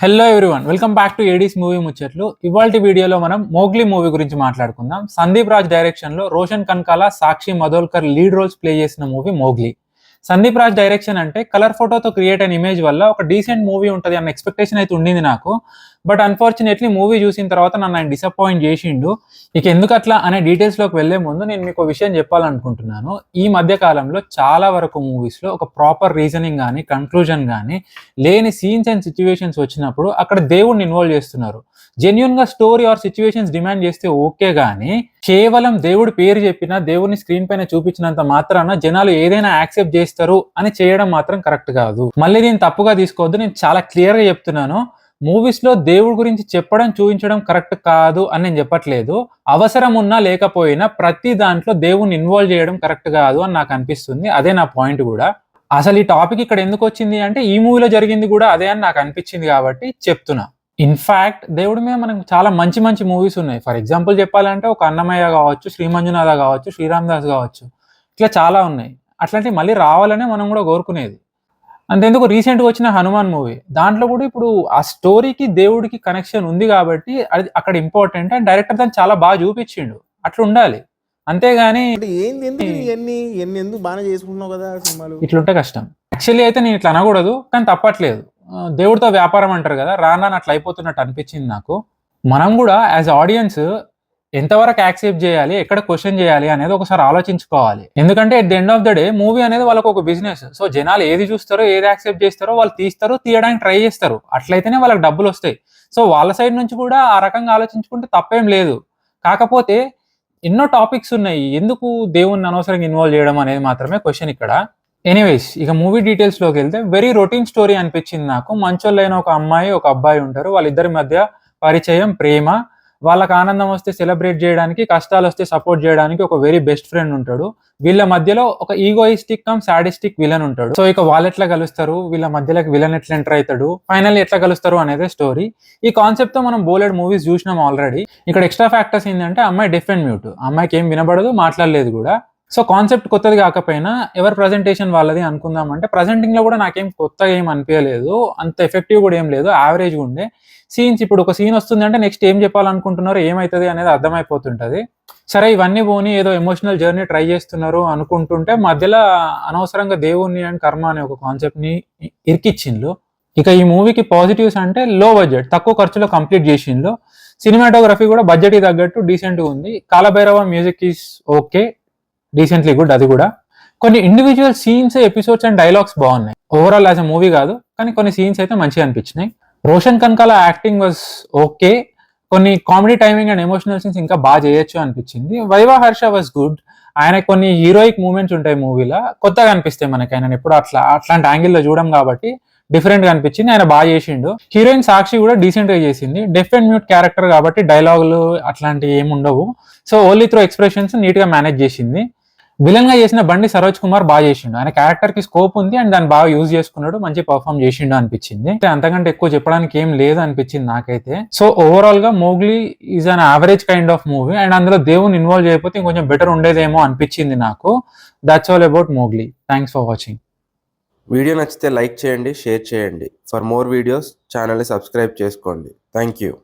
Hello everyone, welcome back to Aedes movie ముచ్చట్లు. ఇవాల్టి వీడియోలో మనం మోగ్లీ మూవీ గురించి మాట్లాడుకుందాం. సందీప్ రాజ్ డైరెక్షన్ లో రోషన్ కన్కాల, సాక్షి మధోల్కర్ లీడ్ రోల్స్ ప్లే చేసిన movie Mowgli. Sandeep Raj direction అంటే కలర్ ఫోటోతో క్రియేట్ అయిన ఇమేజ్ వల్ల ఒక డీసెంట్ మూవీ ఉంటుంది అన్న ఎక్స్పెక్టేషన్ అయితే ఉండింది నాకు. బట్ అన్ఫార్చునేట్లీ మూవీ చూసిన తర్వాత నన్ను ఆయన డిసప్పాయింట్ చేసిండు. ఇక ఎందుకు అట్లా అనే డీటెయిల్స్లోకి వెళ్లే ముందు నేను మీకు విషయం చెప్పాలనుకుంటున్నాను. ఈ మధ్య కాలంలో చాలా వరకు మూవీస్లో ఒక ప్రాపర్ రీజనింగ్ కానీ కన్క్లూజన్ కానీ లేని సీన్స్ అండ్ సిచ్యువేషన్స్ వచ్చినప్పుడు అక్కడ దేవుడిని ఇన్వాల్వ్ చేస్తున్నారు. జెన్యున్ గా స్టోరీ ఆర్ సిచ్యువేషన్స్ డిమాండ్ చేస్తే ఓకే గానీ కేవలం దేవుడి పేరు చెప్పినా దేవుడిని స్క్రీన్ పైన చూపించినంత మాత్రాన జనాలు ఏదైనా యాక్సెప్ట్ చేస్తారు అని చేయడం మాత్రం కరెక్ట్ కాదు. మళ్ళీ నేను తప్పుగా తీసుకోవద్దు, నేను చాలా క్లియర్ గా చెప్తున్నాను. మూవీస్ లో దేవుడి గురించి చెప్పడం చూపించడం కరెక్ట్ కాదు అని నేను చెప్పట్లేదు. అవసరం ఉన్నా లేకపోయినా ప్రతి దాంట్లో దేవుడిని ఇన్వాల్వ్ చేయడం కరెక్ట్ కాదు అని నాకు అనిపిస్తుంది. అదే నా పాయింట్ కూడా. అసలు ఈ టాపిక్ ఇక్కడ ఎందుకు వచ్చింది అంటే ఈ మూవీలో జరిగింది కూడా అదే అని నాకు అనిపించింది కాబట్టి చెప్తున్నా. ఇన్ఫాక్ట్ దేవుడి మీద మనకు చాలా మంచి మంచి మూవీస్ ఉన్నాయి. ఫర్ ఎగ్జాంపుల్ చెప్పాలంటే ఒక అన్నమయ్య కావచ్చు, శ్రీమంజునాథ కావచ్చు, శ్రీరామ్ దాస్ కావచ్చు, ఇట్లా చాలా ఉన్నాయి. అట్లాంటివి మళ్ళీ రావాలనే మనం కూడా కోరుకునేది. అంతెందుకు రీసెంట్గా వచ్చిన హనుమాన్ మూవీ, దాంట్లో కూడా ఇప్పుడు ఆ స్టోరీకి దేవుడికి కనెక్షన్ ఉంది కాబట్టి అది అక్కడ ఇంపార్టెంట్. అండ్ డైరెక్టర్ దాన్ని చాలా బాగా చూపించిండు. అట్లా ఉండాలి, అంతేగాని బాగా చేసుకుంటున్నావు కదా సినిమాలు ఇట్లుంటే కష్టం. యాక్చువల్లీ అయితే నేను ఇట్లా అనకూడదు, కానీ తప్పట్లేదు. దేవుడితో వ్యాపారం అంటారు కదా, రానా అట్లా అయిపోతున్నట్టు అనిపించింది నాకు. మనం కూడా యాజ్ ఆడియన్స్ ఎంతవరకు యాక్సెప్ట్ చేయాలి, ఎక్కడ క్వశ్చన్ చేయాలి అనేది ఒకసారి ఆలోచించుకోవాలి. ఎందుకంటే at the end of the day movie అనేది వాళ్ళకి ఒక బిజినెస్. సో జనాలు ఏది చూస్తారో, ఏది యాక్సెప్ట్ చేస్తారో వాళ్ళు తీస్తారు, తీయడానికి ట్రై చేస్తారు. అట్లయితేనే వాళ్ళకి డబ్బులు వస్తాయి. సో వాళ్ళ సైడ్ నుంచి కూడా ఆ రకంగా ఆలోచించుకుంటే తప్పేం లేదు. కాకపోతే ఎన్నో టాపిక్స్ ఉన్నాయి, ఎందుకు దేవుణ్ణి అనవసరంగా ఇన్వాల్వ్ చేయడం అనేది మాత్రమే క్వశ్చన్ ఇక్కడ. ఎనీవేస్, ఇక మూవీ డీటెయిల్స్లోకి వెళ్తే వెరీ రొటీన్ స్టోరీ అనిపించింది నాకు. మంచోళ్ళైన ఒక అమ్మాయి, ఒక అబ్బాయి ఉంటారు. వాళ్ళిద్దరి మధ్య పరిచయం, ప్రేమ. వాళ్ళకి ఆనందం వస్తే సెలబ్రేట్ చేయడానికి, కష్టాలు వస్తే సపోర్ట్ చేయడానికి ఒక వెరీ బెస్ట్ ఫ్రెండ్ ఉంటాడు. వీళ్ళ మధ్యలో ఒక ఈగోయిస్టిక్ కమ్ సాడిస్టిక్ విలన్ ఉంటాడు. సో ఇక వాళ్ళు ఎట్లా కలుస్తారు, వీళ్ళ మధ్యలోకి విలన్ ఎట్లా ఎంటర్ అవుతాడు, ఫైనల్లీ ఎట్లా కలుస్తారు అనేది స్టోరీ. ఈ కాన్సెప్ట్ తో మనం బోలెడ్ మూవీస్ చూసినాం ఆల్రెడీ. ఇక్కడ ఎక్స్ట్రా ఫ్యాక్టర్స్ ఏంటంటే అమ్మాయి డెఫ్ అండ్ మ్యూట్, అమ్మాయికి ఏం వినబడదు, మాట్లాడలేదు కూడా. సో కాన్సెప్ట్ కొత్తది కాకపోయినా ఎవరి ప్రజెంటేషన్ వాళ్ళది అనుకుందాం అంటే ప్రజెంటింగ్ లో కూడా నాకేం కొత్తగా ఏం అనిపించలేదు, అంత ఎఫెక్టివ్ కూడా ఏం లేదు, యావరేజ్గా ఉండే సీన్స్. ఇప్పుడు ఒక సీన్ వస్తుంది అంటే నెక్స్ట్ ఏం చెప్పాలనుకుంటున్నారో, ఏమవుతుంది అనేది అర్థమైపోతుంటది. సరే ఇవన్నీ పోని ఏదో ఎమోషనల్ జర్నీ ట్రై చేస్తున్నారు అనుకుంటుంటే మధ్యలో అనవసరంగా దేవుణ్ణి అండ్ కర్మ అనే ఒక కాన్సెప్ట్ ని ఇరికిచ్చిండ్రు. ఇక ఈ మూవీకి పాజిటివ్స్ అంటే లో బడ్జెట్, తక్కువ ఖర్చులో కంప్లీట్ చేసిండ్రు. సినిమాటోగ్రఫీ కూడా బడ్జెట్ కి తగ్గట్టు డీసెంట్ గా ఉంది. Kalabhairava music is okay, decently good. అది కూడా కొన్ని individual scenes, episodes and dialogues బాగున్నాయి. ఓవరాల్ యాజ్ అ మూవీ కాదు, కానీ కొన్ని సీన్స్ అయితే మంచిగా అనిపించినాయి. Roshan Kanakala acting was okay. కొన్ని comedy timing and emotional scenes ఇంకా బాగా చేయొచ్చు అనిపించింది. Viva Harsha was good. ఆయన కొన్ని హీరోయిక్ మూమెంట్స్ ఉంటాయి మూవీలో, కొత్తగా అనిపిస్తాయి మనకి. ఆయన ఎప్పుడు అట్లాంటి యాంగిల్లో చూడడం కాబట్టి డిఫరెంట్ గా అనిపించింది. ఆయన బాగా చేసిండు. హీరోయిన్ సాక్షి కూడా డీసెంట్ గా చేసింది. డెఫ్ అండ్ మ్యూట్ క్యారెక్టర్ కాబట్టి డైలాగులు అట్లాంటివి ఏమి ఉండవు. So only through expressions neat గా మేనేజ్ చేసింది. విలన్ గా చేసిన బండి సరోజ్ కుమార్ బాగా చేసిండు. ఆయన క్యారెక్టర్ కి స్కోప్ ఉంది అండ్ దాన్ని బాగా యూజ్ చేసుకున్నాడు, మంచి పర్ఫామ్ చేసిండు అనిపించింది. అంతకంటే ఎక్కువ చెప్పడానికి ఏం లేదు అనిపించింది నాకైతే. సో ఓవరాల్ గా Mowgli is an average kind of movie. And అందులో దేవుని ఇన్వాల్వ్ చేయకపోతే ఇంకొంచెం బెటర్ ఉండేదేమో అనిపించింది నాకు. That's all about Mowgli. Thanks for watching. Video నచ్చితే లైక్ చేయండి, షేర్ చేయండి. ఫర్ మోర్ వీడియోస్ ఛానల్ని సబ్స్క్రైబ్ చేసుకోండి. Thank you.